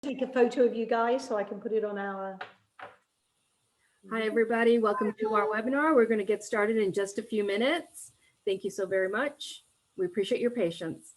Take a photo of you guys so I can put it on our... Hi, everybody. Welcome to our webinar. We're going to get started in just a few minutes. Thank you so very much. We appreciate your patience.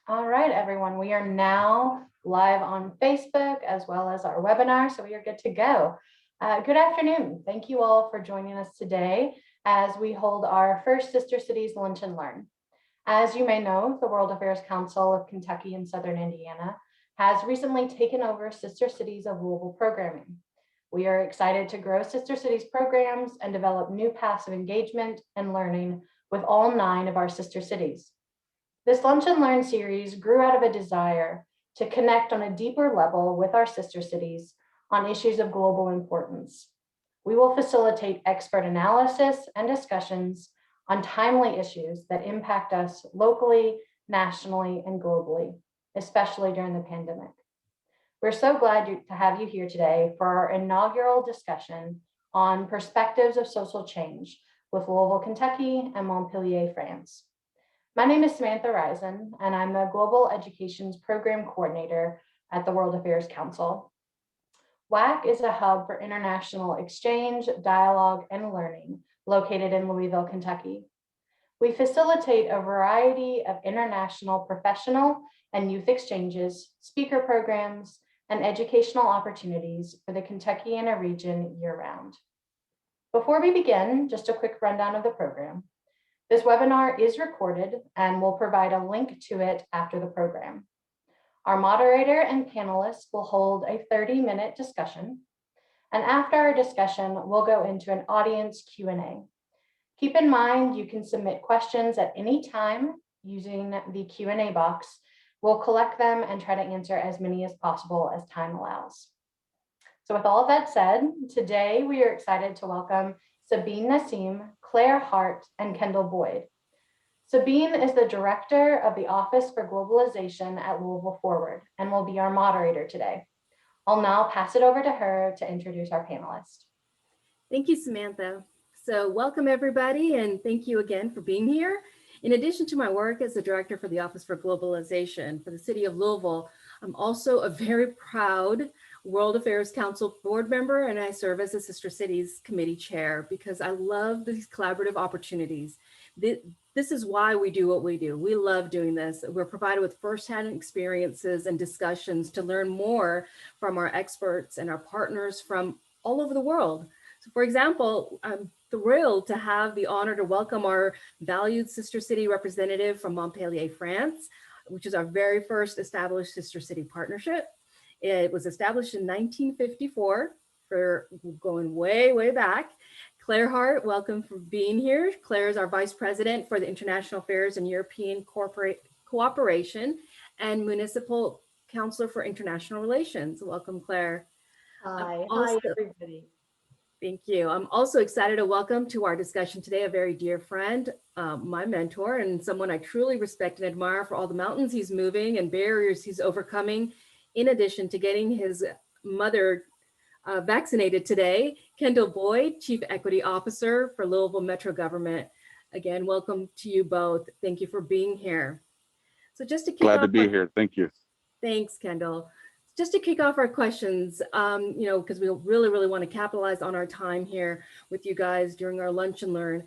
All right, everyone, we are now live on Facebook as well as our webinar, so we are good to go. Good afternoon. Thank you all for joining us today as we hold our first Sister Cities Lunch and Learn. As you may know, the World Affairs Council of Kentucky and Southern Indiana has recently taken over Sister Cities of Louisville programming. We are excited to grow Sister Cities programs and develop new paths of engagement and learning with all 9 of our sister cities. This Lunch and Learn series grew out of a desire to connect on a deeper level with our sister cities on issues of global importance. We will facilitate expert analysis and discussions on timely issues that impact us locally, nationally, and globally, especially during the pandemic. We're so glad to have you here today for our inaugural discussion on perspectives of social change with Louisville, Kentucky, and Montpellier, France. My name is Samantha Risen, and I'm the Global Education's Program Coordinator at the World Affairs Council. WAC is a hub for international exchange, dialogue, and learning located in Louisville, Kentucky. We facilitate a variety of international professional and youth exchanges, speaker programs, and educational opportunities for the Kentuckiana region year-round. Before we begin, just a quick rundown of the program. This webinar is recorded and we'll provide a link to it after the program. Our moderator and panelists will hold a 30-minute discussion. And after our discussion, we'll go into an audience Q&A. Keep in mind, you can submit questions at any time using the Q&A box. We'll collect them and try to answer as many as possible as time allows. So with all of that said, today we are excited to welcome Sabeen Nasim, Clare Hart, and Kendall Boyd. Sabeen is the Director of the Office for Globalization at Louisville Forward and will be our moderator today. I'll now pass it over to her to introduce our panelists. Thank you, Samantha. So welcome, everybody, and thank you again for being here. In addition to my work as the Director for the Office for Globalization for the City of Louisville, I'm also a very proud World Affairs Council board member, and I serve as the Sister Cities Committee Chair because I love these collaborative opportunities. This is why we do what we do. We love doing this. We're provided with firsthand experiences and discussions to learn more from our experts and our partners from all over the world. So for example, I'm thrilled to have the honor to welcome our valued Sister City representative from Montpellier, France, which is our very first established Sister City partnership. It was established in 1954, for going way, way back. Clare Hart, welcome for being here. Clare is our Vice President for the International Affairs and European Cooperation and Municipal Councillor for International Relations. Welcome, Clare. Hi, hi everybody. Thank you. I'm also excited to welcome to our discussion today a very dear friend, my mentor, and someone I truly respect and admire for all the mountains he's moving and barriers he's overcoming, in addition to getting his mother vaccinated today. Kendall Boyd, Chief Equity Officer for Louisville Metro Government. Again, welcome to you both. Thank you for being here. So just to kick off, glad to be here. Thank you. Thanks, Kendall. just to kick off our questions, because we really want to capitalize on our time here with you guys during our lunch and learn.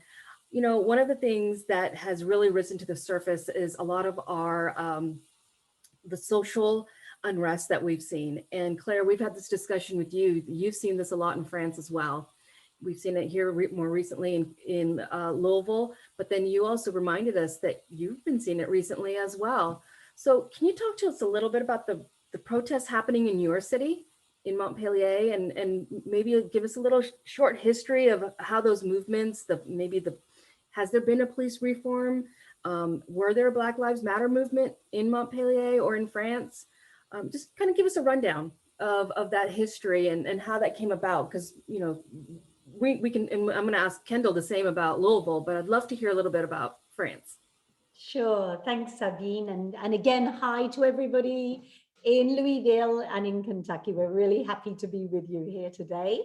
One of the things that has really risen to the surface is a lot of our the social unrest that we've seen. And Claire, we've had this discussion with you. You've seen this a lot in France as well. We've seen it here more recently in Louisville, but then you also reminded us that you've been seeing it recently as well. So can you talk to us a little bit about the protests happening in your city, in Montpellier, and maybe give us a little short history of how those movements, has there been a police reform? Were there a Black Lives Matter movement in Montpellier or in France? Just kind of give us a rundown of that history and how that came about, because we can, and I'm going to ask Kendall the same about Louisville, but I'd love to hear a little bit about France. Sure. Thanks, Sabeen. And again, hi to everybody in Louisville and in Kentucky. We're really happy to be with you here today.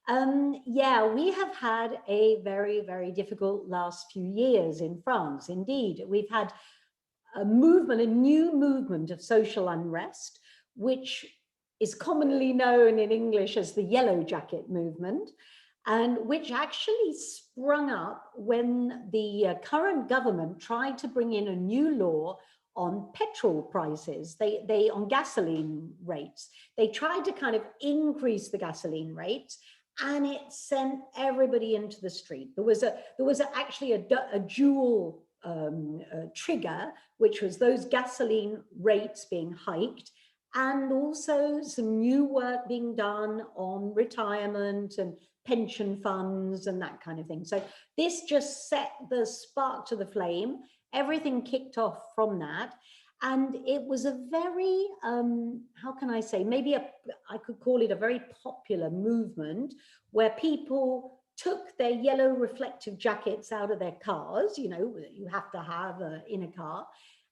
Yeah, we have had a very, very difficult last few years in France. Indeed, we've had a new movement of social unrest, which is commonly known in English as the Yellow Jacket movement, and which actually sprung up when the current government tried to bring in a new law on petrol prices, they on gasoline rates. They tried to kind of increase the gasoline rates, and it sent everybody into the street. There was actually a dual trigger, which was those gasoline rates being hiked, and also some new work being done on retirement and pension funds and that kind of thing. So this just set the spark to the flame. Everything kicked off from that. And it was a very, how can I say, I could call it a very popular movement where people took their yellow reflective jackets out of their cars, you have to have in a car,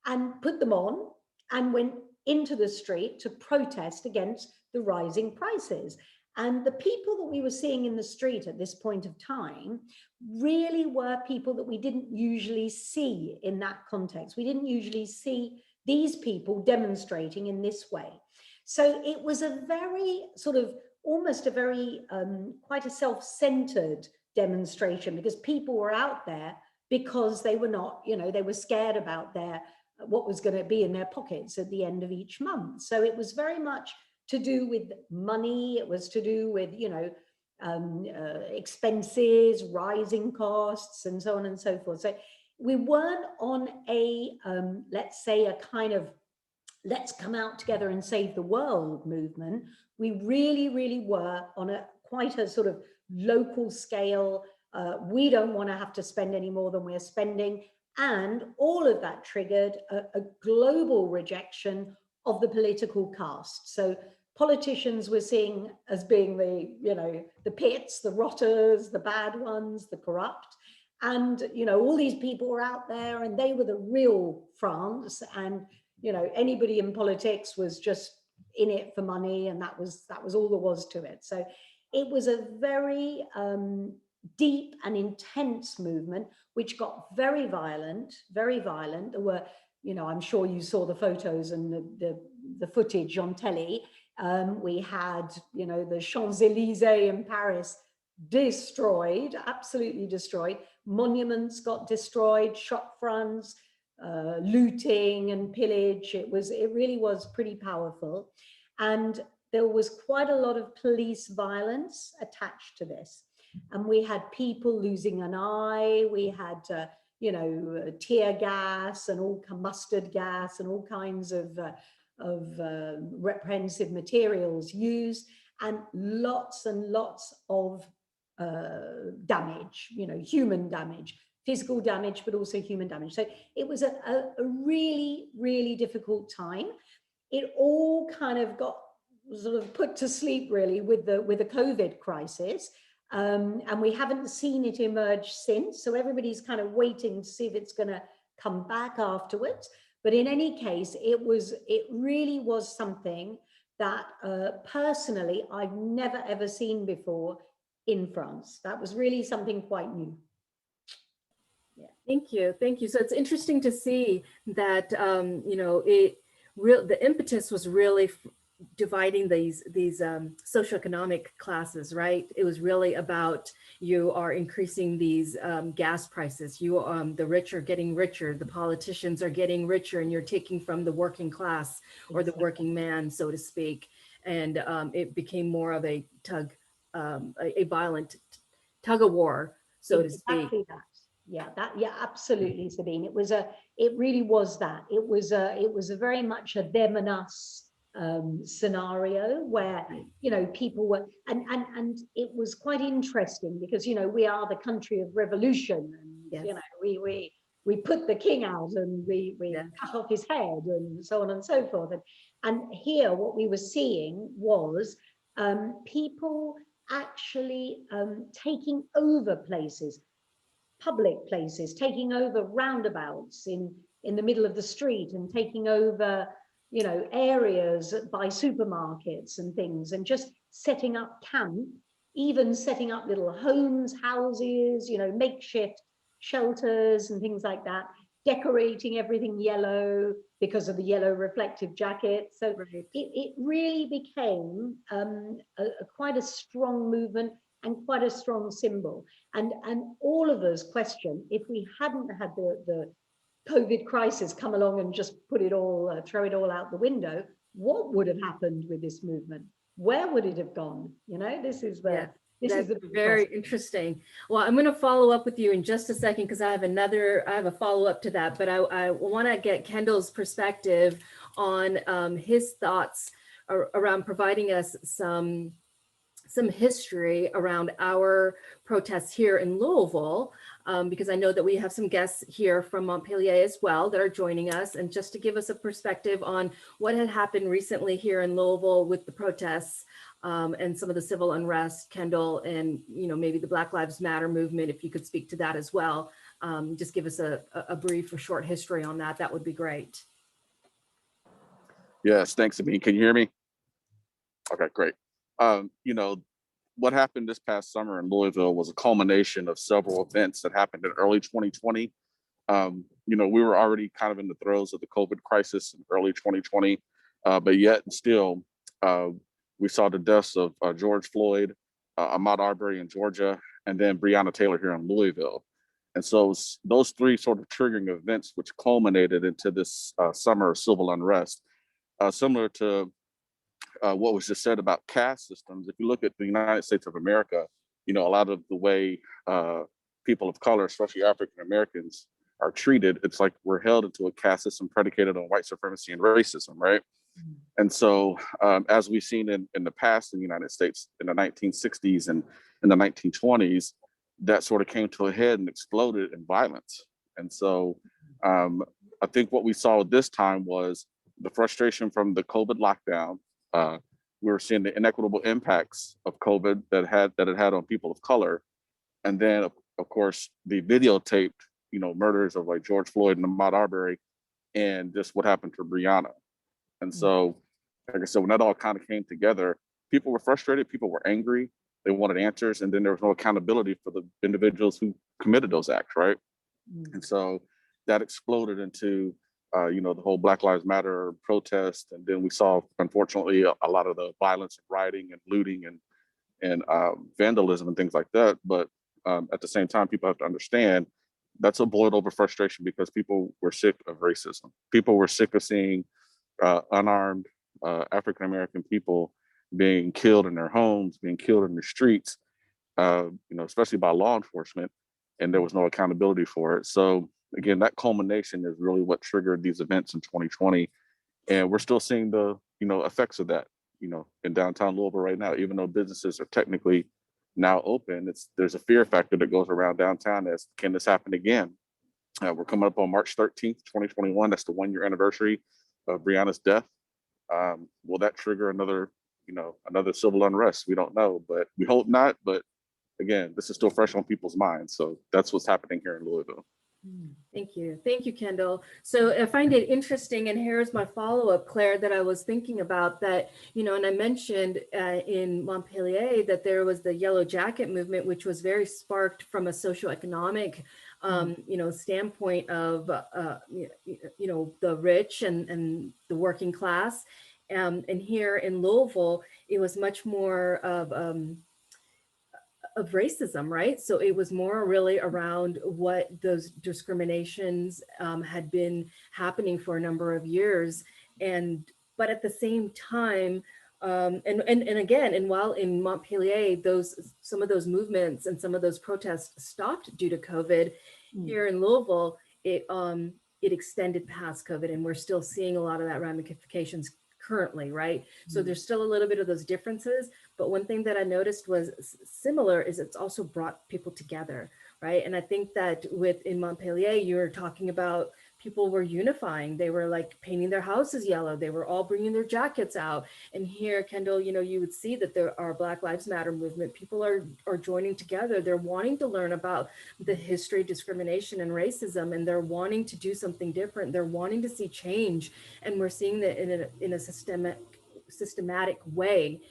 and put them on and went into the street to protest against the rising prices. And the people that we were seeing in the street at this point of time really were people that we didn't usually see in that context. We didn't usually see these people demonstrating in this way. So it was a very sort of almost a very quite a self-centered demonstration, because people were out there because they were not, they were scared about what was going to be in their pockets at the end of each month. So it was very much to do with money. It was to do with, expenses, rising costs, and so on and so forth. So we weren't on a, let's say, a kind of let's come out together and save the world movement. We really, really were on quite a sort of local scale. We don't want to have to spend any more than we're spending. And all of that triggered a global rejection of the political caste. So politicians were seen as being the pits, the rotters, the bad ones, the corrupt. And, all these people were out there and they were the real France. And, anybody in politics was just in it for money. And that was all there was to it. So it was a very deep and intense movement, which got very violent, very violent. There were, I'm sure you saw the photos and the footage on telly. We had, the Champs-Élysées in Paris destroyed, absolutely destroyed. Monuments got destroyed, shop fronts, looting and pillage. It really was pretty powerful. And there was quite a lot of police violence attached to this. And we had people losing an eye. We had, tear gas and mustard gas and all kinds of reprehensive materials used, and lots of damage, human damage, physical damage, but also human damage. So it was a really, really difficult time. It all kind of got sort of put to sleep really with the COVID crisis. And we haven't seen it emerge since. So everybody's kind of waiting to see if it's going to come back afterwards. But in any case, it really was something that personally I've never ever seen before in France. That was really something quite new. Yeah. Thank you. So it's interesting to see that the impetus was really dividing these socioeconomic classes, right? It was really about you are increasing these gas prices. The rich are getting richer, the politicians are getting richer, and you're taking from the working class or the working man, so to speak. And it became more of a a violent tug of war, so to speak. Exactly that. Yeah, absolutely, Sabine. It really was that. It was a very much a them and us scenario where, you know, people were, and it was quite interesting because, you know, we are the country of revolution, and Yes. you know, we put the king out and we Yeah. cut off his head and so on and so forth. And here what we were seeing was people actually taking over places, public places, taking over roundabouts in the middle of the street, and taking over, you know, areas by supermarkets and things, and just setting up camp, even setting up little homes, houses, you know, makeshift shelters and things like that, decorating everything yellow because of the yellow reflective jacket. So Right. it really became quite a strong movement and quite a strong symbol. And all of us question, if we hadn't had the COVID crisis come along and just put it all, throw it all out the window, what would have happened with this movement? Where would it have gone? You know, this is the Very interesting. Well, I'm going to follow up with you in just a second because I have a follow up to that, but I want to get Kendall's perspective on his thoughts around providing us some history around our protests here in Louisville, because I know that we have some guests here from Montpellier as well that are joining us, and just to give us a perspective on what had happened recently here in Louisville with the protests and some of the civil unrest, Kendall, and you know, maybe the Black Lives Matter movement, if you could speak to that as well. Just give us a brief or short history on that. That would be great. Yes, thanks, Sabeen. Can you hear me? Okay, great. You know, what happened this past summer in Louisville was a culmination of several events that happened in early 2020. You know, we were already kind of in the throes of the COVID crisis in early 2020, but yet and still, we saw the deaths of George Floyd, Ahmaud Arbery in Georgia, and then Breonna Taylor here in Louisville. And so those three sort of triggering events, which culminated into this summer of civil unrest, similar to what was just said about caste systems. If you look at the United States of America, you know, a lot of the way people of color, especially African Americans, are treated, it's like we're held into a caste system predicated on white supremacy and racism, right? And so, as we've seen in the past in the United States in the 1960s and in the 1920s, that sort of came to a head and exploded in violence. And so, I think what we saw this time was the frustration from the COVID lockdown. We were seeing the inequitable impacts of COVID that it had on people of color, and then of course the videotaped, you know, murders of like George Floyd and Ahmaud Arbery, and just what happened to Breonna. And so, like I said, when that all kind of came together, people were frustrated, people were angry, they wanted answers, and then there was no accountability for the individuals who committed those acts, right? And so that exploded into you know, the whole Black Lives Matter protest, and then we saw, unfortunately, a lot of the violence and rioting and looting and vandalism and things like that. But at the same time, people have to understand that's a boiled over frustration because people were sick of racism. People were sick of seeing unarmed African American people being killed in their homes, being killed in the streets, you know, especially by law enforcement, and there was no accountability for it. So again, that culmination is really what triggered these events in 2020, and we're still seeing the, you know, effects of that, you know, in downtown Louisville right now. Even though businesses are technically now open, there's a fear factor that goes around downtown as, can this happen again? We're coming up on March 13th, 2021. That's the 1-year anniversary of Breonna's death. Will that trigger another, you know, another civil unrest? We don't know, but we hope not. But again, this is still fresh on people's minds. So that's what's happening here in Louisville. Thank you. Thank you, Kendall. So I find it interesting, and here's my follow-up, Claire, that I was thinking about that, you know, and I mentioned in Montpellier that there was the Yellow Jacket movement, which was very sparked from a socioeconomic, you know, standpoint of, you know, the rich and the working class. And here in Louisville, it was much more of racism, right? So it was more really around what those discriminations had been happening for a number of years. But at the same time, and again, and while in Montpellier, some of those movements and some of those protests stopped due to COVID, here in Louisville, it extended past COVID, and we're still seeing a lot of that ramifications currently, right? So there's still a little bit of those differences, but one thing that I noticed was similar is it's also brought people together, right? And I think that in Montpellier, you're talking about people were unifying. They were like painting their houses yellow. They were all bringing their jackets out. And here, Kendall, you would see that there are Black Lives Matter movement. People are joining together. They're wanting to learn about the history of discrimination and racism, and they're wanting to do something different. They're wanting to see change. And we're seeing that in a systematic way.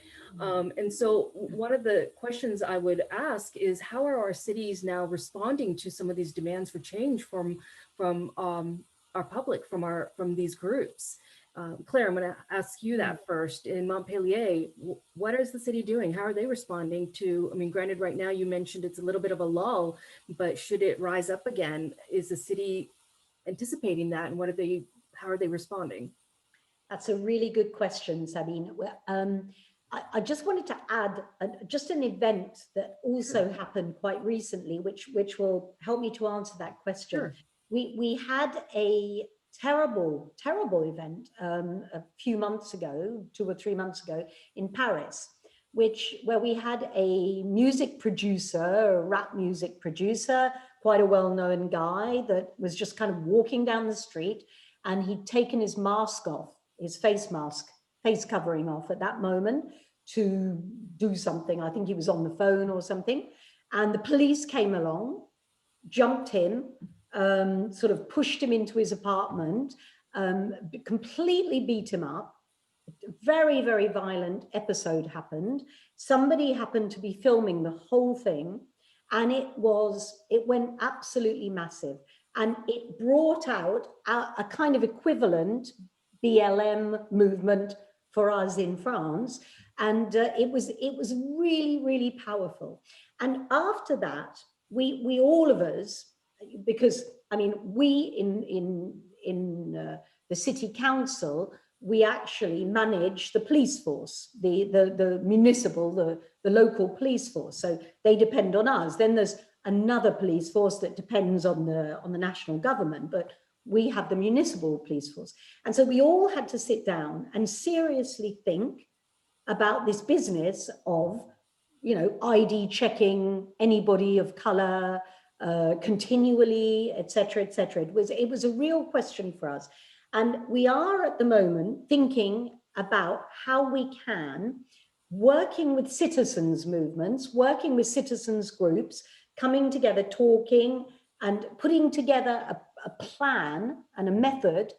And so one of the questions I would ask is, how are our cities now responding to some of these demands for change from our public, from these groups? Claire, I'm going to ask you that first. In Montpellier, what is the city doing? How are they responding to, I mean, granted, right now you mentioned it's a little bit of a lull, but should it rise up again? Is the city anticipating that, and how are they responding? That's a really good question, Sabeen. I just wanted to add just an event that also happened quite recently, which will help me to answer that question. Sure. We had a terrible event a few months ago, 2 or 3 months ago, in Paris, where we had a music producer, a rap music producer, quite a well-known guy, that was just kind of walking down the street, and he'd taken his mask off, his face covering off at that moment to do something. I think he was on the phone or something. And the police came along, jumped him, sort of pushed him into his apartment, completely beat him up. Very, very violent episode happened. Somebody happened to be filming the whole thing, and it went absolutely massive. And it brought out a kind of equivalent BLM movement for us in France. And it was really, really powerful. And after that, we all of us, because I mean, we in the city council, we actually manage the police force, the municipal, the local police force. So they depend on us. Then there's another police force that depends on the national government, but we have the municipal police force. And so we all had to sit down and seriously think about this business of, ID checking anybody of color continually, et cetera, et cetera. It was a real question for us. And we are at the moment thinking about how we can, working with citizens movements, working with citizens groups, coming together, talking and putting together a plan and a method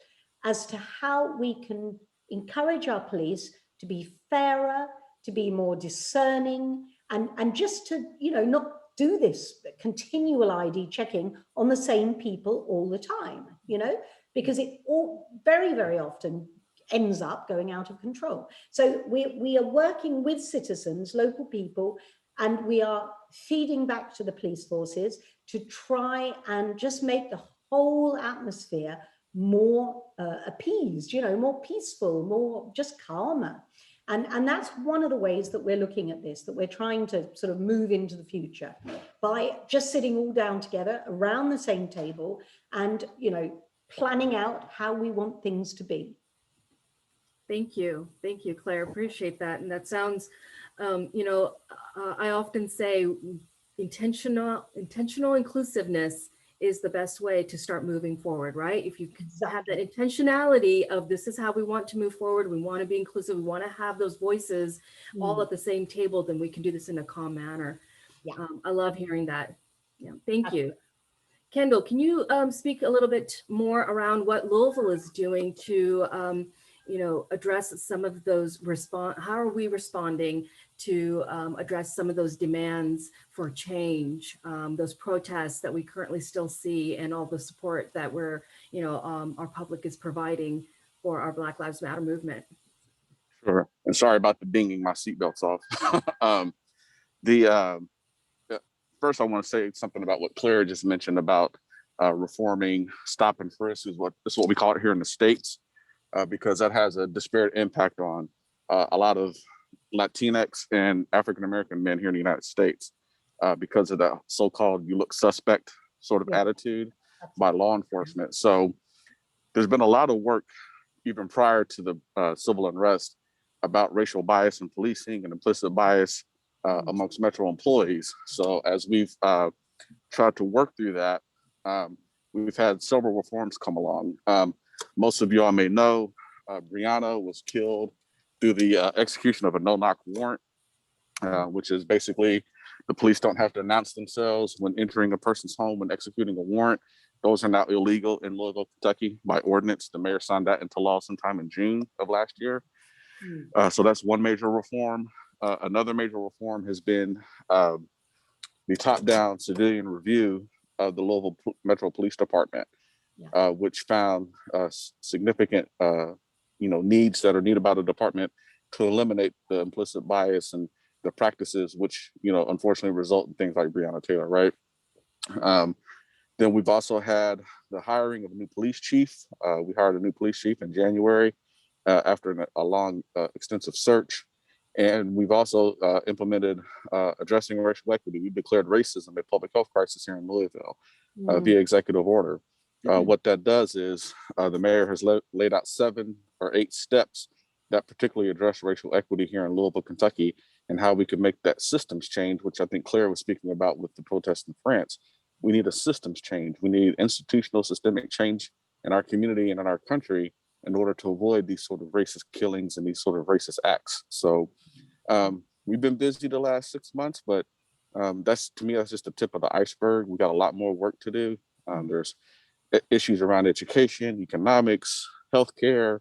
as to how we can encourage our police to be fairer, to be more discerning, and just to, not do this continual ID checking on the same people all the time, because it all very, very often ends up going out of control. So we are working with citizens, local people, and we are feeding back to the police forces to try and just make the whole atmosphere more appeased, more peaceful, more just calmer. And that's one of the ways that we're looking at this, that we're trying to sort of move into the future by just sitting all down together around the same table and, planning out how we want things to be. Thank you, Claire. Appreciate that. And that sounds, I often say intentional inclusiveness is the best way to start moving forward, right? If you have that intentionality of this is how we want to move forward, we want to be inclusive, we want to have those voices all at the same table, then we can do this in a calm manner. Yeah. I love hearing that. Yeah, thank you. Kendall, can you speak a little bit more around what Louisville is doing to address some of those how are we responding to address some of those demands for change, those protests that we currently still see, and all the support that our public is providing for our Black Lives Matter movement? Sure. And sorry about the dinging my seatbelts off. The first, I want to say something about what Claire just mentioned about reforming stop and frisk is what we call it here in the States, because that has a disparate impact on a lot of Latinx and African American men here in the United States because of that so-called "you look suspect" sort of attitude by law enforcement. So there's been a lot of work even prior to the civil unrest about racial bias in policing and implicit bias amongst Metro employees. So as we've tried to work through that, we've had several reforms come along. Most of y'all may know Brianna was killed through the execution of a no-knock warrant, which is basically the police don't have to announce themselves when entering a person's home when executing a warrant. Those are now illegal in Louisville, Kentucky by ordinance. The mayor signed that into law sometime in June of last year. So that's one major reform. Another major reform has been the top-down civilian review of the Louisville Metro Police Department, which found significant, needs that are needed by the department to eliminate the implicit bias and the practices, which unfortunately result in things like Breonna Taylor, right? Then we've also had the hiring of a new police chief. We hired a new police chief in January after a long, extensive search. And we've also implemented addressing racial equity. We declared racism a public health crisis here in Louisville via executive order. What that does is the mayor has laid out 7 or 8 steps that particularly address racial equity here in Louisville, Kentucky, and how we could make that systems change, which I think Claire was speaking about with the protests in France. We need a systems change. We need institutional systemic change in our community and in our country in order to avoid these sort of racist killings and these sort of racist acts. So we've been busy the last 6 months, but that's just the tip of the iceberg. We got a lot more work to do. There's issues around education, economics, healthcare,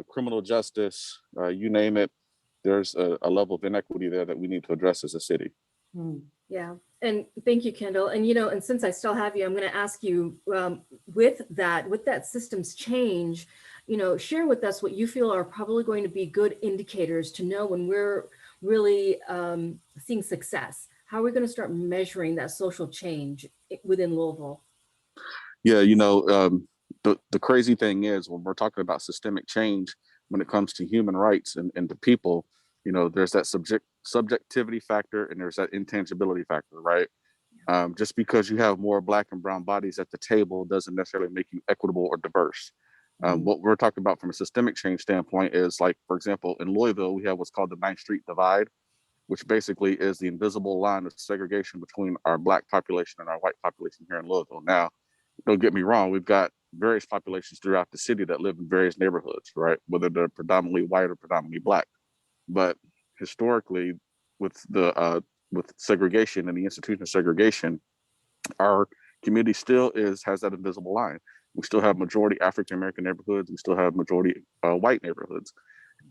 criminal justice, you name it. There's a level of inequity there that we need to address as a city. Yeah, and thank you, Kendall. And and since I still have you, I'm going to ask you with that systems change, share with us what you feel are probably going to be good indicators to know when we're really seeing success. How are we going to start measuring that social change within Louisville? Yeah, the crazy thing is when we're talking about systemic change, when it comes to human rights and to people, there's that subjectivity factor and there's that intangibility factor, right? Just because you have more Black and brown bodies at the table doesn't necessarily make you equitable or diverse. What we're talking about from a systemic change standpoint is, like, for example, in Louisville, we have what's called the 9th Street Divide, which basically is the invisible line of segregation between our Black population and our white population here in Louisville. Now, don't get me wrong, we've got various populations throughout the city that live in various neighborhoods, right? Whether they're predominantly white or predominantly Black. But historically, with segregation and the institution of segregation, our community still has that invisible line. We still have majority African American neighborhoods. We still have majority white neighborhoods.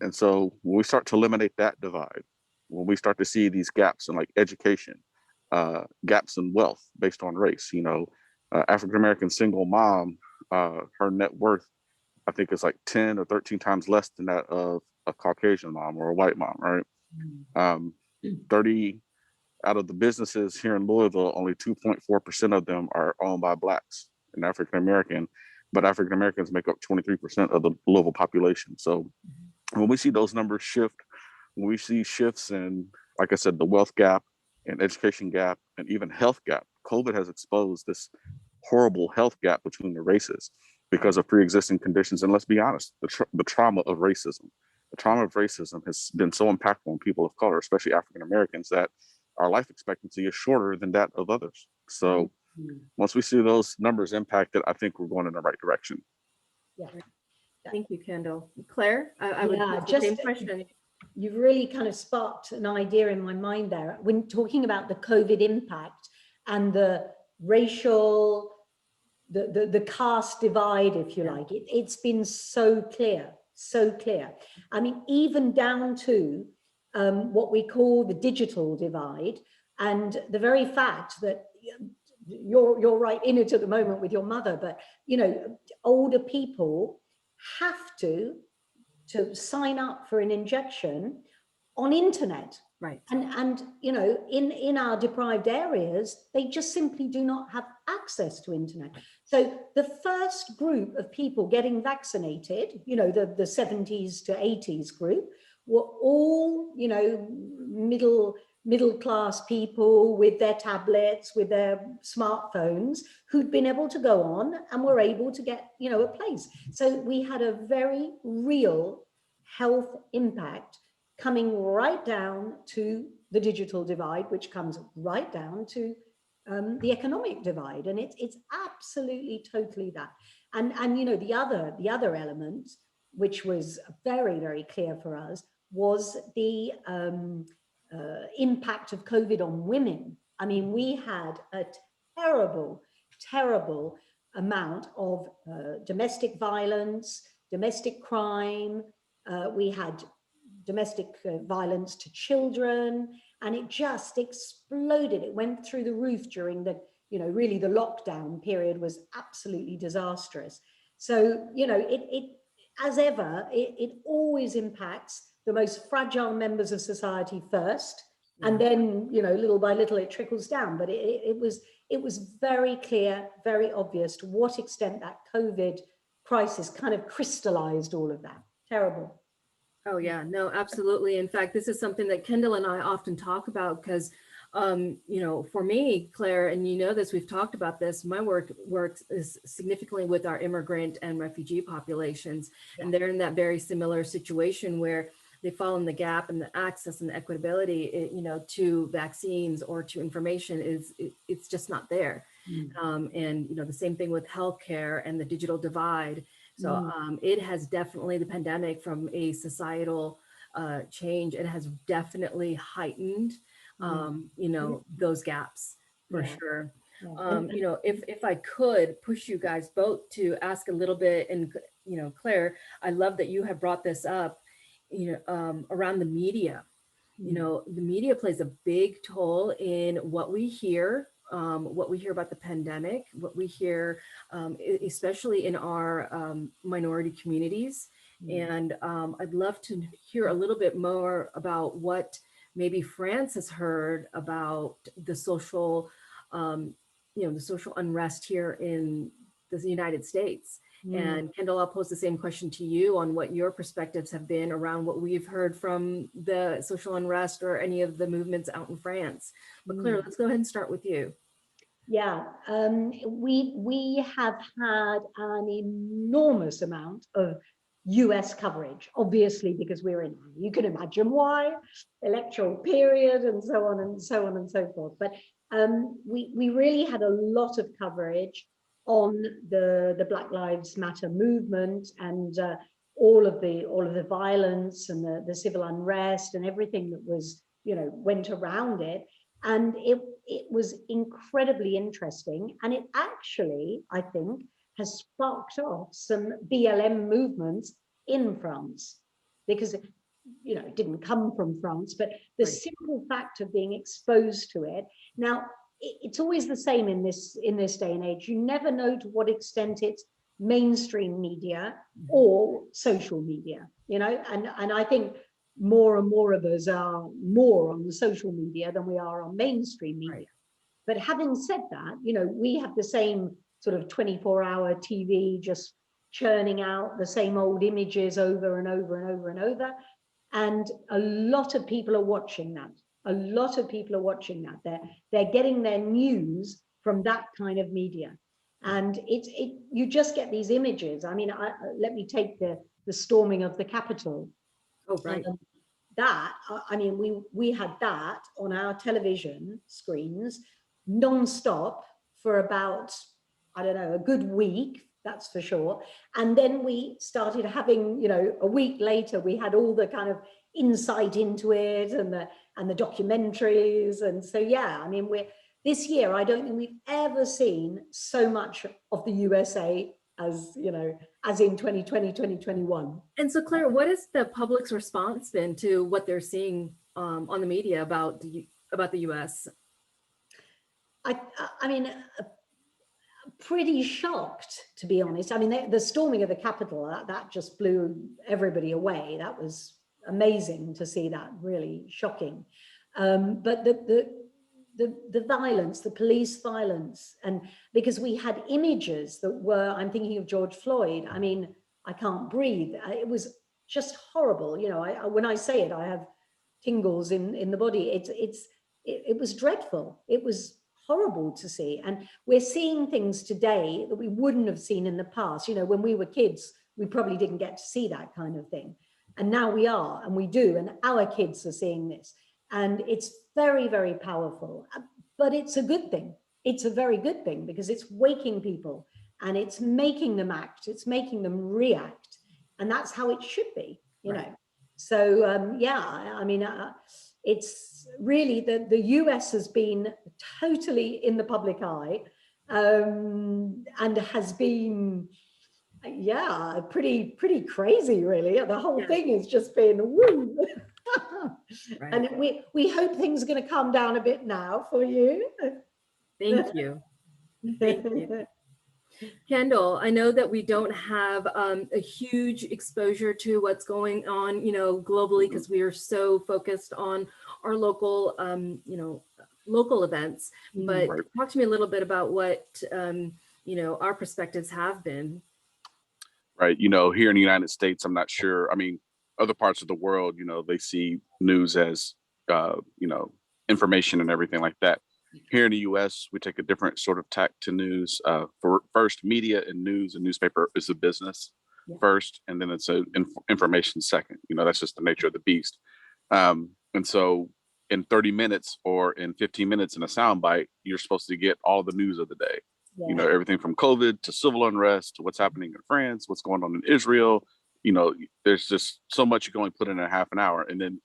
And so when we start to eliminate that divide, when we start to see these gaps in like education, gaps in wealth based on race, African American single mom, her net worth, I think is like 10 or 13 times less than that of a Caucasian mom or a white mom, right? 30 out of the businesses here in Louisville, only 2.4% of them are owned by Blacks and African American, but African Americans make up 23% of the Louisville population. So when we see those numbers shift, when we see shifts in, like I said, the wealth gap and education gap and even health gap, COVID has exposed this horrible health gap between the races because of pre-existing conditions. And let's be honest, the trauma of racism. The trauma of racism has been so impactful on people of color, especially African Americans, that our life expectancy is shorter than that of others. So once we see those numbers impacted, I think we're going in the right direction. Yeah. Thank you, Kendall. Claire, I would Yeah, put the same question. You've really kind of sparked an idea in my mind there. When talking about the COVID impact and the racial, the caste divide, if you like, it's been so clear, so clear. I mean, even down to what we call the digital divide, and the very fact that you're right in it at the moment with your mother, but older people have to to sign up for an injection on internet. Right. And you know, in our deprived areas, they just simply do not have access to internet. So the first group of people getting vaccinated, you know, the 70s to 80s group, were all, you know, middle class people with their tablets, with their smartphones, who'd been able to go on and were able to get, you know, a place. So we had a very real health impact coming right down to the digital divide, which comes right down to the economic divide. And it's absolutely totally that. And you know, the other element, which was very, very clear for us, was the impact of COVID on women. I mean, we had a terrible amount of domestic violence, domestic crime. We had domestic violence to children, and it just exploded. It went through the roof during the, you know, really the lockdown period was absolutely disastrous. So, you know, it as ever, it always impacts the most fragile members of society first, and then, you know, little by little it trickles down. But it was very clear, very obvious to what extent that COVID crisis kind of crystallized all of that. Terrible. Oh yeah, no, absolutely. In fact, this is something that Kendall and I often talk about because, you know, for me, Claire, and you know this, we've talked about this, my work is significantly with our immigrant and refugee populations. Yeah. And they're in that very similar situation where they fall in the gap, and the access and the equitability, you know, to vaccines or to information it's just not there. And, you know, the same thing with healthcare and the digital divide. So it has definitely, the pandemic from a societal change, it has definitely heightened, you know, those gaps for sure. You know, if I could push you guys both to ask a little bit, and, you know, Claire, I love that you have brought this up, you know, around the media. You know, the media plays a big toll in what we hear about the pandemic, what we hear, especially in our minority communities. And I'd love to hear a little bit more about what maybe France has heard about the social, you know, the social unrest here in the United States. And Kendall, I'll pose the same question to you on what your perspectives have been around what we've heard from the social unrest or any of the movements out in France. But Claire, let's go ahead and start with you. Yeah, we have had an enormous amount of US coverage, obviously, because we're in, you can imagine why, electoral period and so on and so on and so forth. But we really had a lot of coverage on the Black Lives Matter movement, and all of the violence and the civil unrest and everything that was, you know, went around it. And it was incredibly interesting. And it actually, I think, has sparked off some BLM movements in France, because, you know, it didn't come from France, but the simple fact of being exposed to it. Now, it's always the same in this day and age. You never know to what extent it's mainstream media or social media, you know, and I think more and more of us are more on the social media than we are on mainstream media. But having said that, you know, we have the same sort of 24-hour TV just churning out the same old images over and over and over and over. And a lot of people are watching that. A lot of people are watching that. They're getting their news from that kind of media. And you just get these images. I mean, let me take the storming of the Capitol. Oh, right. That, I mean, we had that on our television screens non-stop for about, I don't know, a good week, that's for sure. And then we started having, you know, a week later, we had all the kind of insight into it and the documentaries. And so, yeah, I mean, this year, I don't think we've ever seen so much of the USA as, you know, as in 2020, 2021. And so, Claire, what has the public's response been to what they're seeing on the media about the US? I mean, pretty shocked, to be honest. I mean, the storming of the Capitol, that just blew everybody away. That was amazing to see that, really shocking. But the violence, the police violence, and because we had images that were, I'm thinking of George Floyd, I mean, I can't breathe. It was just horrible. You know, when I say it, I have tingles in the body. It was dreadful. It was horrible to see. And we're seeing things today that we wouldn't have seen in the past. You know, when we were kids, we probably didn't get to see that kind of thing. And now we are, and we do, and our kids are seeing this. And it's very, very powerful, but it's a good thing. It's a very good thing because it's waking people and it's making them act. It's making them react. And that's how it should be, you know. So, yeah, I mean, it's really the US has been totally in the public eye and has been, yeah, pretty crazy, really. The whole thing has just been woo. And we hope things are going to calm down a bit now for you. Thank you. Thank you. Kendall, I know that we don't have a huge exposure to what's going on, you know, globally, because we are so focused on our local, you know, local events. But talk to me a little bit about what, you know, our perspectives have been. Right. You know, here in the United States, I'm not sure. I mean, other parts of the world, you know, they see news as, you know, information and everything like that. Here in the US, we take a different sort of tack to news. For first, media and news and newspaper is a business first, and then it's information second. You know, that's just the nature of the beast. And so in 30 minutes or in 15 minutes in a soundbite, you're supposed to get all the news of the day. You know, everything from COVID to civil unrest to what's happening in France, what's going on in Israel. You know, there's just so much you can only put in a half an hour. And then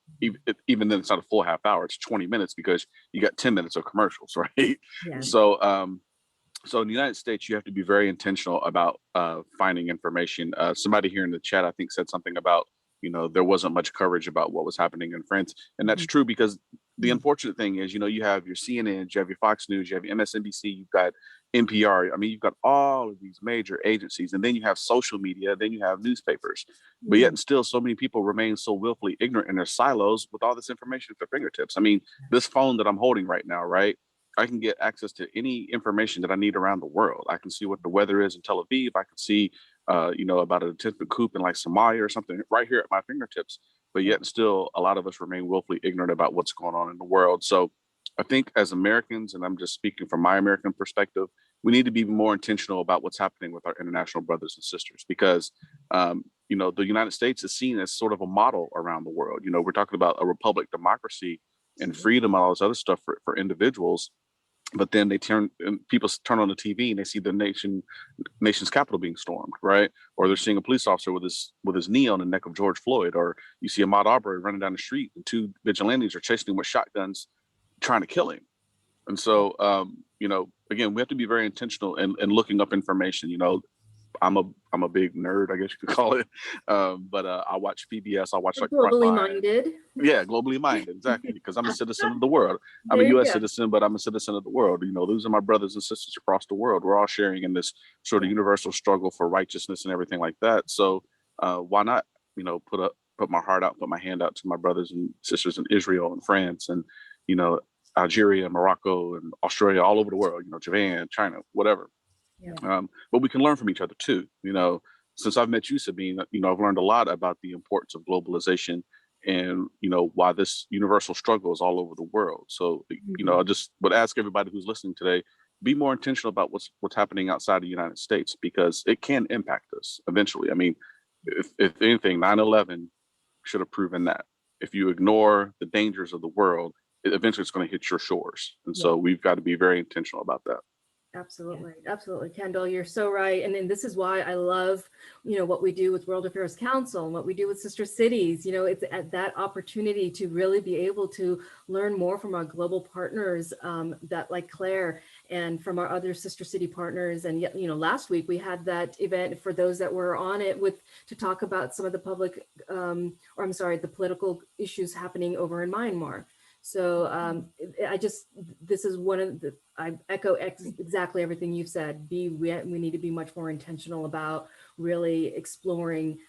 even then it's not a full half hour, it's 20 minutes because you got 10 minutes of commercials, right? Yeah. So in the United States, you have to be very intentional about finding information. Somebody here in the chat, I think, said something about, you know, there wasn't much coverage about what was happening in France. And that's true, because the unfortunate thing is, you know, you have your CNN, you have your Fox News, you have your MSNBC, you've got NPR. I mean, you've got all of these major agencies, and then you have social media, then you have newspapers. But yet and still, so many people remain so willfully ignorant in their silos with all this information at their fingertips. I mean, this phone that I'm holding right now, right? I can get access to any information that I need around the world. I can see what the weather is in Tel Aviv. I can see, you know, about an attempted coup in like Somalia or something right here at my fingertips. But yet and still, a lot of us remain willfully ignorant about what's going on in the world. So I think as Americans, and I'm just speaking from my American perspective, we need to be more intentional about what's happening with our international brothers and sisters, because, you know, the United States is seen as sort of a model around the world. You know, we're talking about a republic, democracy, and freedom, all this other stuff for individuals. But then people turn on the TV and they see the nation's capital being stormed, right? Or they're seeing a police officer with his knee on the neck of George Floyd, or you see Ahmaud Arbery running down the street and two vigilantes are chasing him with shotguns, trying to kill him. And so, you know, again, we have to be very intentional in looking up information. You know, I'm a big nerd, I guess you could call it. But I watch PBS. I watch like globally minded. Yeah, globally minded, exactly. Because I'm a citizen of the world. I'm a U.S. citizen, but I'm a citizen of the world. You know, those are my brothers and sisters across the world. We're all sharing in this sort of universal struggle for righteousness and everything like that. So why not, you know, put my heart out, put my hand out to my brothers and sisters in Israel and France and, you know, Algeria, Morocco, and Australia, all over the world. You know, Japan, China, whatever. Yeah. But we can learn from each other too. You know, since I've met you, Sabeen, you know, I've learned a lot about the importance of globalization and, you know, why this universal struggle is all over the world. So, you know, I just would ask everybody who's listening today, be more intentional about what's happening outside the United States, because it can impact us eventually. I mean, if anything, 9/11 should have proven that. If you ignore the dangers of the world, eventually it's going to hit your shores. And so we've got to be very intentional about that. Absolutely. Absolutely. Kendall, you're so right. And then this is why I love, you know, what we do with World Affairs Council and what we do with Sister Cities. You know, it's at that opportunity to really be able to learn more from our global partners that like Clare, and from our other Sister City partners. And, you know, last week we had that event for those that were on it to talk about some of the the political issues happening over in Myanmar. So this is one of the, I echo exactly everything you've said. We need to be much more intentional about really exploring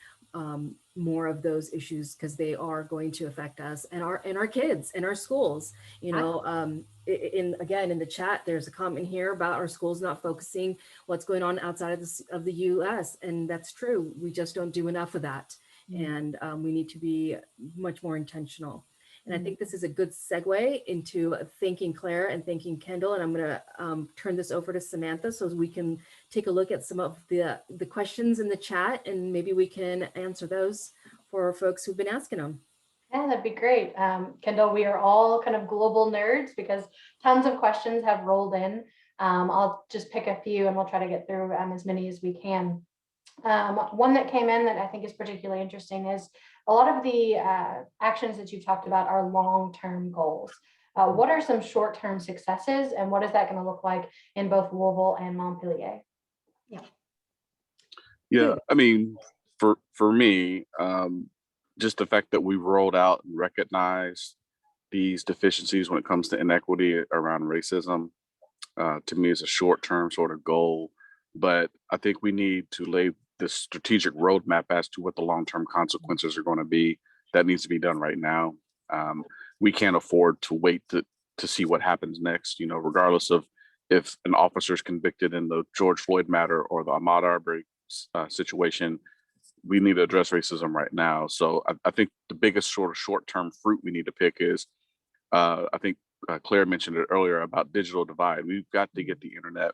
more of those issues, because they are going to affect us and our kids and our schools. You know, in the chat, there's a comment here about our schools not focusing what's going on outside of the U.S. And that's true. We just don't do enough of that. And we need to be much more intentional. And I think this is a good segue into thanking Claire and thanking Kendall. And I'm going to turn this over to Samantha so we can take a look at some of the questions in the chat, and maybe we can answer those for folks who've been asking them. Yeah, that'd be great. Kendall, we are all kind of global nerds because tons of questions have rolled in. I'll just pick a few and we'll try to get through as many as we can. One that came in that I think is particularly interesting is a lot of the actions that you've talked about are long-term goals. What are some short-term successes, and what is that going to look like in both Louisville and Montpellier? Yeah, I mean, for me, just the fact that we rolled out and recognized these deficiencies when it comes to inequity around racism, to me is a short-term sort of goal. But I think we need to lay this strategic roadmap as to what the long-term consequences are going to be. That needs to be done right now. We can't afford to wait to see what happens next, you know, regardless of if an officer is convicted in the George Floyd matter or the Ahmaud Arbery situation. We need to address racism right now. So I think the biggest sort of short-term fruit we need to pick is, I think Claire mentioned it earlier about digital divide. We've got to get the internet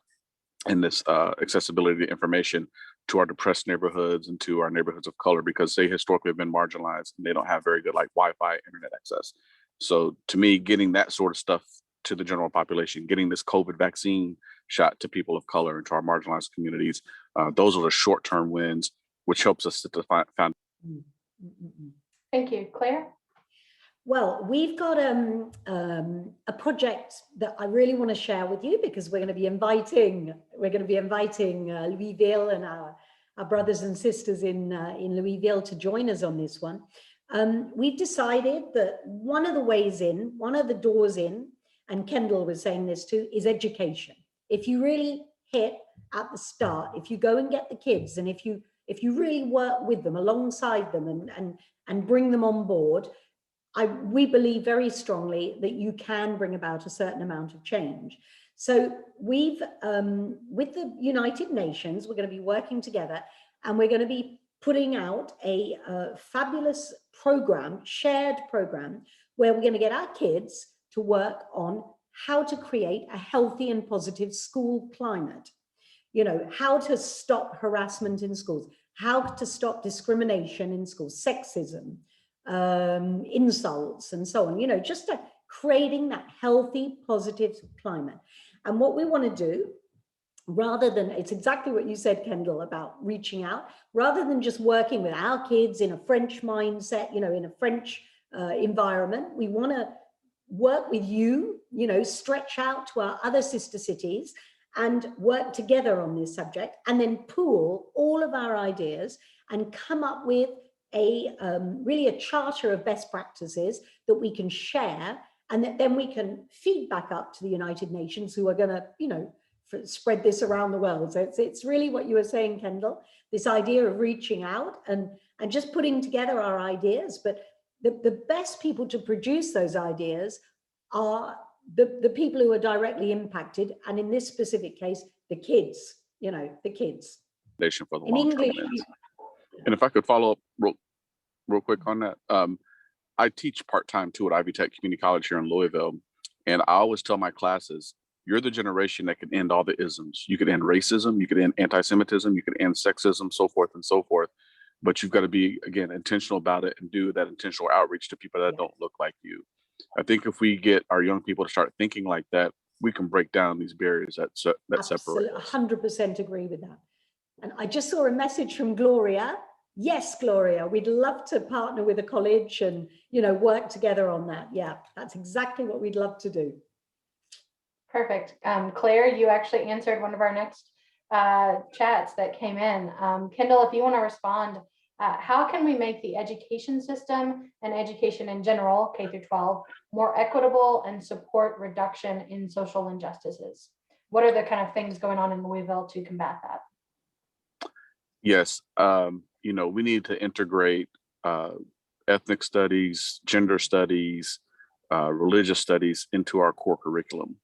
and this accessibility to information to our depressed neighborhoods and to our neighborhoods of color, because they historically have been marginalized and they don't have very good like Wi-Fi internet access. So to me, getting that sort of stuff to the general population, getting this COVID vaccine shot to people of color and to our marginalized communities, those are the short-term wins, which helps us to find. Thank you. Claire? Well, we've got a project that I really want to share with you, because we're going to be inviting Louisville and our brothers and sisters in Louisville to join us on this one. We've decided that one of the ways in, one of the doors in, and Kendall was saying this too, is education. If you really hit at the start, if you go and get the kids, and if you really work with them, alongside them, and bring them on board, we believe very strongly that you can bring about a certain amount of change. So we've, with the United Nations, we're going to be working together, and we're going to be putting out a fabulous program, shared program, where we're going to get our kids to work on how to create a healthy and positive school climate. You know, how to stop harassment in schools, how to stop discrimination in schools, sexism, insults, and so on, you know, just creating that healthy, positive climate. And what we want to do, rather than, it's exactly what you said, Kendall, about reaching out, rather than just working with our kids in a French mindset, you know, in a French environment, we want to work with you, you know, stretch out to our other sister cities and work together on this subject, and then pool all of our ideas and come up with really a charter of best practices that we can share, and that then we can feed back up to the United Nations, who are going to, you know, spread this around the world. So it's really what you were saying, Kendall, this idea of reaching out and just putting together our ideas. But the best people to produce those ideas are the people who are directly impacted, and in this specific case, the kids, you know, the kids. For the In English. And if I could follow up real quick on that, I teach part-time too at Ivy Tech Community College here in Louisville, and I always tell my classes, you're the generation that can end all the isms. You can end racism, you can end anti-Semitism, you can end sexism, so forth and so forth. But you've got to be, again, intentional about it and do that intentional outreach to people that don't look like you. I think if we get our young people to start thinking like that, we can break down these barriers that separate us. 100% agree with that. And I just saw a message from Gloria. Yes, Gloria, we'd love to partner with a college and, you know, work together on that. Yeah, that's exactly what we'd love to do. Perfect. Claire, you actually answered one of our next chats that came in. Kendall, if you want to respond How can we make the education system and education in general, K through 12, more equitable and support reduction in social injustices? What are the kind of things going on in Louisville to combat that? Yes, we need to integrate ethnic studies, gender studies, religious studies into our core curriculum.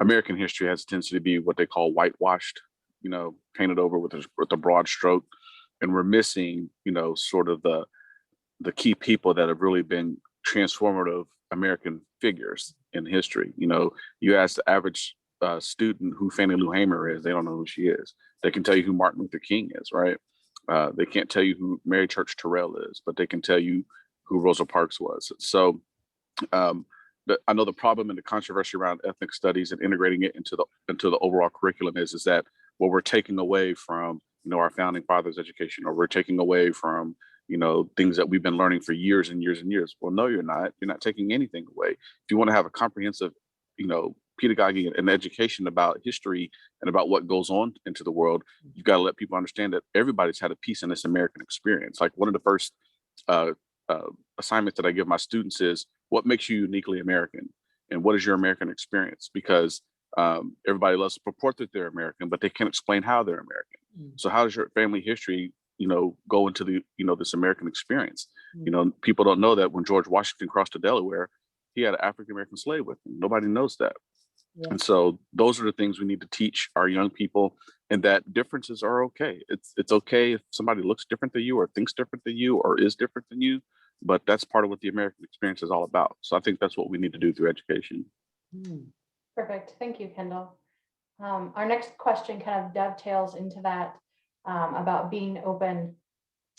American history has a tendency to be what they call whitewashed, painted over with a broad stroke. And we're missing, sort of the key people that have really been transformative American figures in history. You ask the average student who Fannie Lou Hamer is, they don't know who she is. They can tell you who Martin Luther King is, right? They can't tell you who Mary Church Terrell is, but they can tell you who Rosa Parks was. So I know the problem and the controversy around ethnic studies and integrating it into the overall curriculum is that what we're taking away from our founding fathers' education, or we're taking away from things that we've been learning for years and years and years. Well, no, you're not. You're not taking anything away. If you want to have a comprehensive, pedagogy and education about history and about what goes on into the world, you've got to let people understand that everybody's had a piece in this American experience. Like one of the first assignments that I give my students is, what makes you uniquely American, and what is your American experience? Because everybody loves to purport that they're American, but they can't explain how they're American. So how does your family history, go into the, this American experience? People don't know that when George Washington crossed to Delaware, he had an African-American slave with him. Nobody knows that. Yeah. And so those are the things we need to teach our young people, and that differences are okay. It's okay if somebody looks different than you, or thinks different than you, or is different than you, but that's part of what the American experience is all about. So I think that's what we need to do through education. Perfect. Thank you, Kendall. Our next question kind of dovetails into that, about being open.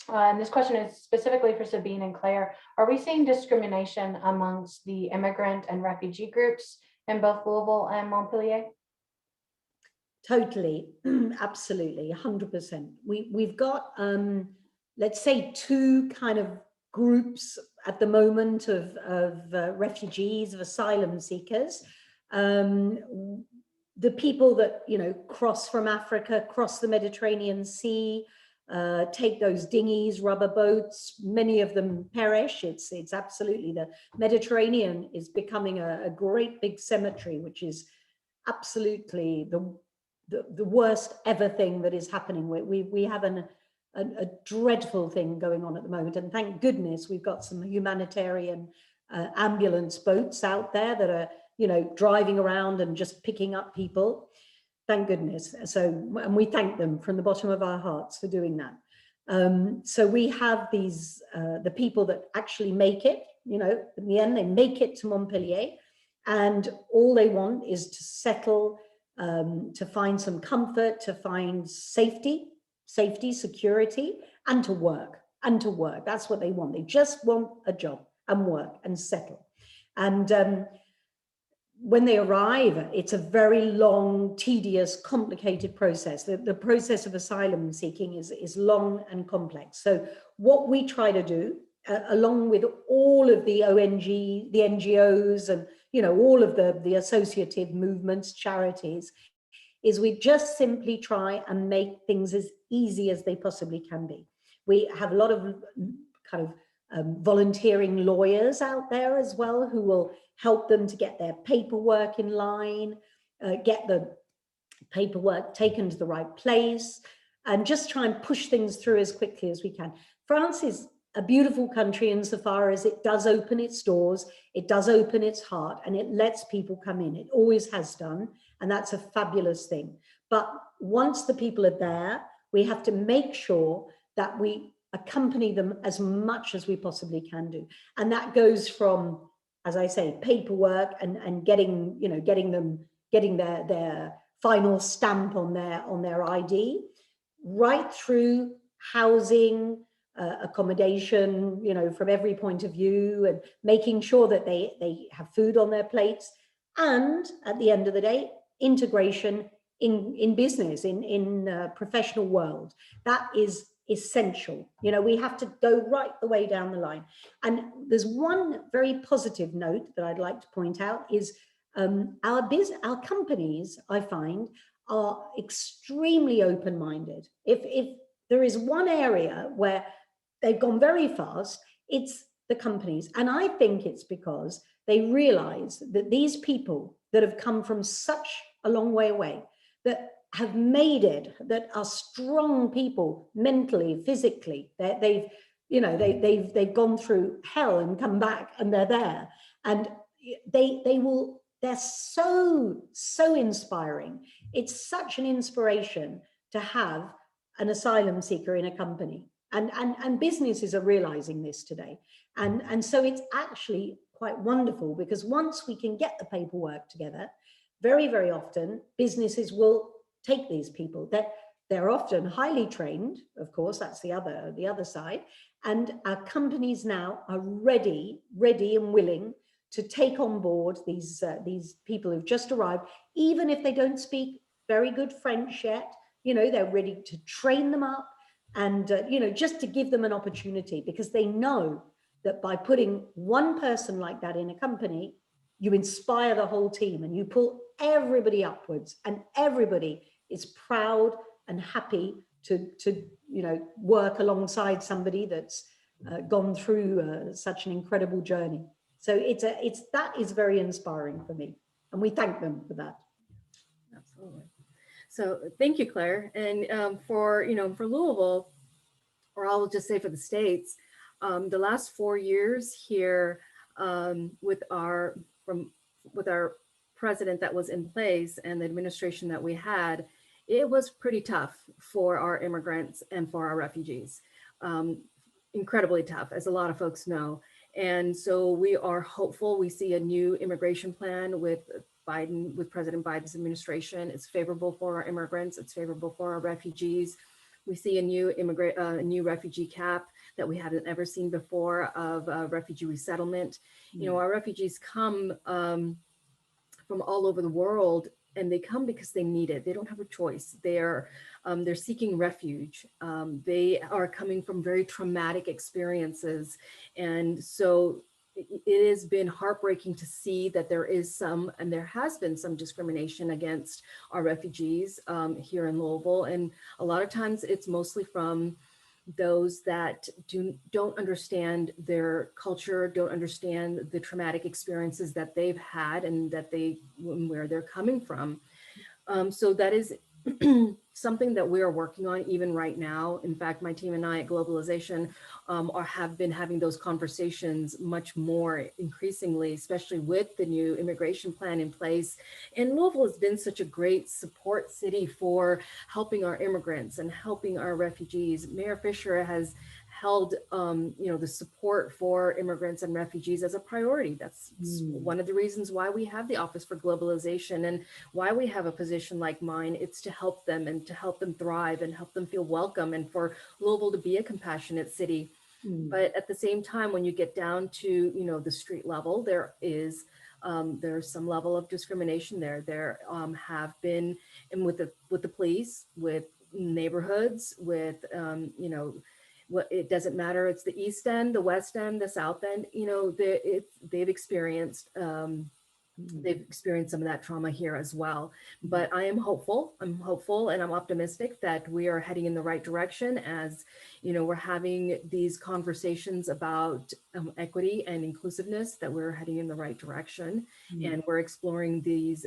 And this question is specifically for Sabeen and Claire. Are we seeing discrimination amongst the immigrant and refugee groups in both Louisville and Montpellier? Totally, absolutely, 100%. We've got, let's say, two kind of groups at the moment of refugees, of asylum seekers. The people that, cross from Africa, cross the Mediterranean Sea, take those dinghies, rubber boats, many of them perish. It's absolutely, the Mediterranean is becoming a great big cemetery, which is absolutely the worst ever thing that is happening. We have a dreadful thing going on at the moment, and thank goodness we've got some humanitarian ambulance boats out there that are driving around and just picking up people. Thank goodness. So, and we thank them from the bottom of our hearts for doing that. So we have these, the people that actually make it, in the end, they make it to Montpellier, and all they want is to settle, to find some comfort, to find safety, security, and to work, That's what they want. They just want a job and work and settle. And when they arrive, it's a very long, tedious, complicated process. The process of asylum seeking is long and complex. So what we try to do, along with all of the the NGOs, and all of the associative movements, charities, is we just simply try and make things as easy as they possibly can be. We have a lot of kind of volunteering lawyers out there as well, who will help them to get their paperwork in line, get the paperwork taken to the right place, and just try and push things through as quickly as we can. France is a beautiful country insofar as it does open its doors, it does open its heart, and it lets people come in. It always has done, and that's a fabulous thing. But once the people are there, we have to make sure that we accompany them as much as we possibly can do. And that goes from, as I say, paperwork and getting their final stamp on their ID, right through housing, accommodation, from every point of view, and making sure that they have food on their plates, and at the end of the day, integration in business, in professional world. That is essential. We have to go right the way down the line. And there's one very positive note that I'd like to point out is our companies, I find, are extremely open-minded. If there is one area where they've gone very fast. It's the companies. And I think it's because they realize that these people that have come from such a long way away, that have made it, that are strong people mentally, physically, they've gone through hell and come back and they're there. And they're so inspiring. It's such an inspiration to have an asylum seeker in a company. And businesses are realizing this today. And so it's actually quite wonderful, because once we can get the paperwork together, very, very often businesses will take these people. They're often highly trained, of course, that's the other side. And our companies now are ready and willing to take on board these people who've just arrived, even if they don't speak very good French yet. They're ready to train them up and just to give them an opportunity, because they know that by putting one person like that in a company, you inspire the whole team and you pull everybody upwards, and everybody is proud and happy to work alongside somebody that's gone through such an incredible journey. So that is very inspiring for me, and we thank them for that. Absolutely. So thank you, Claire. And for Louisville, or I'll just say for the States, the last 4 years here with our president that was in place and the administration that we had, it was pretty tough for our immigrants and for our refugees. Incredibly tough, as a lot of folks know. And so we are hopeful. We see a new immigration plan with President Biden's administration. It's favorable for our immigrants. It's favorable for our refugees. We see a new refugee cap that we haven't ever seen before of refugee resettlement. Our refugees come from all over the world, and they come because they need it. They don't have a choice. They're seeking refuge. They are coming from very traumatic experiences. And so it has been heartbreaking to see that there has been some discrimination against our refugees here in Louisville. And a lot of times it's mostly from those that don't understand their culture, don't understand the traumatic experiences that they've had and where they're coming from. So that is something that we are working on even right now. In fact, my team and I at Globalization have been having those conversations much more increasingly, especially with the new immigration plan in place. And Louisville has been such a great support city for helping our immigrants and helping our refugees. Mayor Fisher has held the support for immigrants and refugees as a priority. That's one of the reasons why we have the Office for Globalization and why we have a position like mine. It's to help them and to help them thrive and help them feel welcome, and for Louisville to be a compassionate city. But at the same time, when you get down to the street level, there's some level of discrimination there. There have been, and with the police, with neighborhoods, with it doesn't matter. It's the East End, the West End, the South End. They've experienced some of that trauma here as well. But I am hopeful. I'm hopeful, and I'm optimistic that we are heading in the right direction. As we're having these conversations about equity and inclusiveness, that we're heading in the right direction, and we're exploring these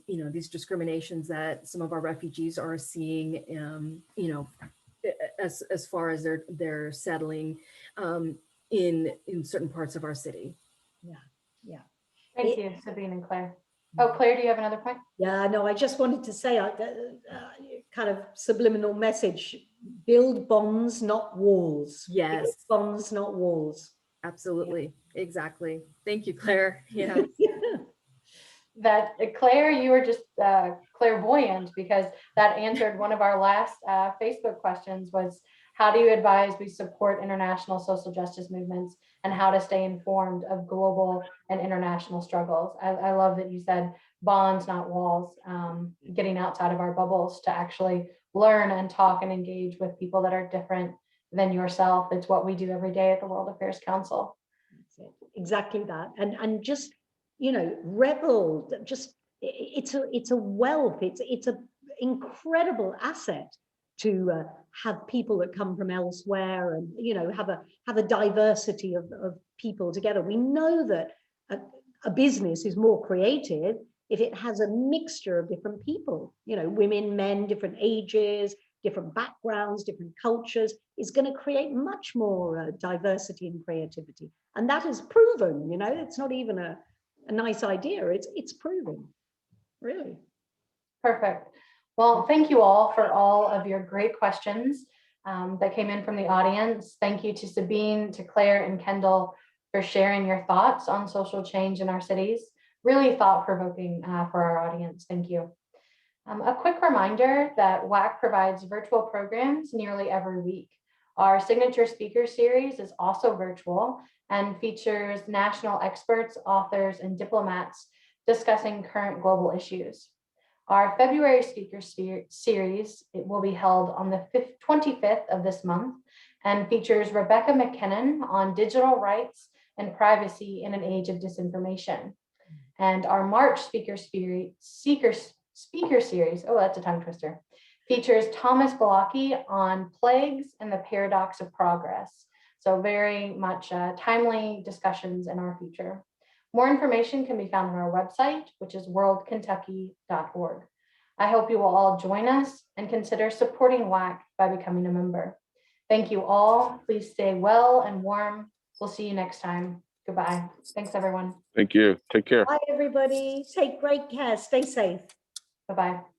these discriminations that some of our refugees are seeing. As far as they're settling in certain parts of our city. Yeah. Thank you, Sabeen and Claire. Oh, Claire, do you have another point? Yeah, no, I just wanted to say kind of subliminal message: build bonds, not walls. Yes. Build bonds, not walls. Absolutely. Yeah. Exactly. Thank you, Claire. Yeah. That Claire, you were just clairvoyant, because that answered one of our last Facebook questions was, how do you advise we support international social justice movements and how to stay informed of global and international struggles? I love that you said bonds, not walls, getting outside of our bubbles to actually learn and talk and engage with people that are different than yourself. It's what we do every day at the World Affairs Council. That's it. Exactly that. And just rebel, just it's a wealth, it's an incredible asset to have people that come from elsewhere and, you know, have a diversity of people together. We know that a business is more creative if it has a mixture of different people, you know, women, men, different ages, different backgrounds, different cultures, is going to create much more diversity and creativity. And that is proven, you know, it's not even a nice idea, it's proven, really. Perfect. Well, thank you all for all of your great questions that came in from the audience. Thank you to Sabeen, to Claire and Kendall for sharing your thoughts on social change in our cities. Really thought-provoking for our audience. Thank you. A quick reminder that WAC provides virtual programs nearly every week. Our signature speaker series is also virtual and features national experts, authors, and diplomats discussing current global issues. Our February speaker series, it will be held on the 25th of this month and features Rebecca McKinnon on digital rights and privacy in an age of disinformation. And our March speaker series, oh, that's a tongue twister, features Thomas Balaki on plagues and the paradox of progress. So very much timely discussions in our future. More information can be found on our website, which is worldkentucky.org. I hope you will all join us and consider supporting WAC by becoming a member. Thank you all. Please stay well and warm. We'll see you next time. Goodbye. Thanks, everyone. Thank you. Take care. Bye, everybody. Take great care. Stay safe. Bye-bye.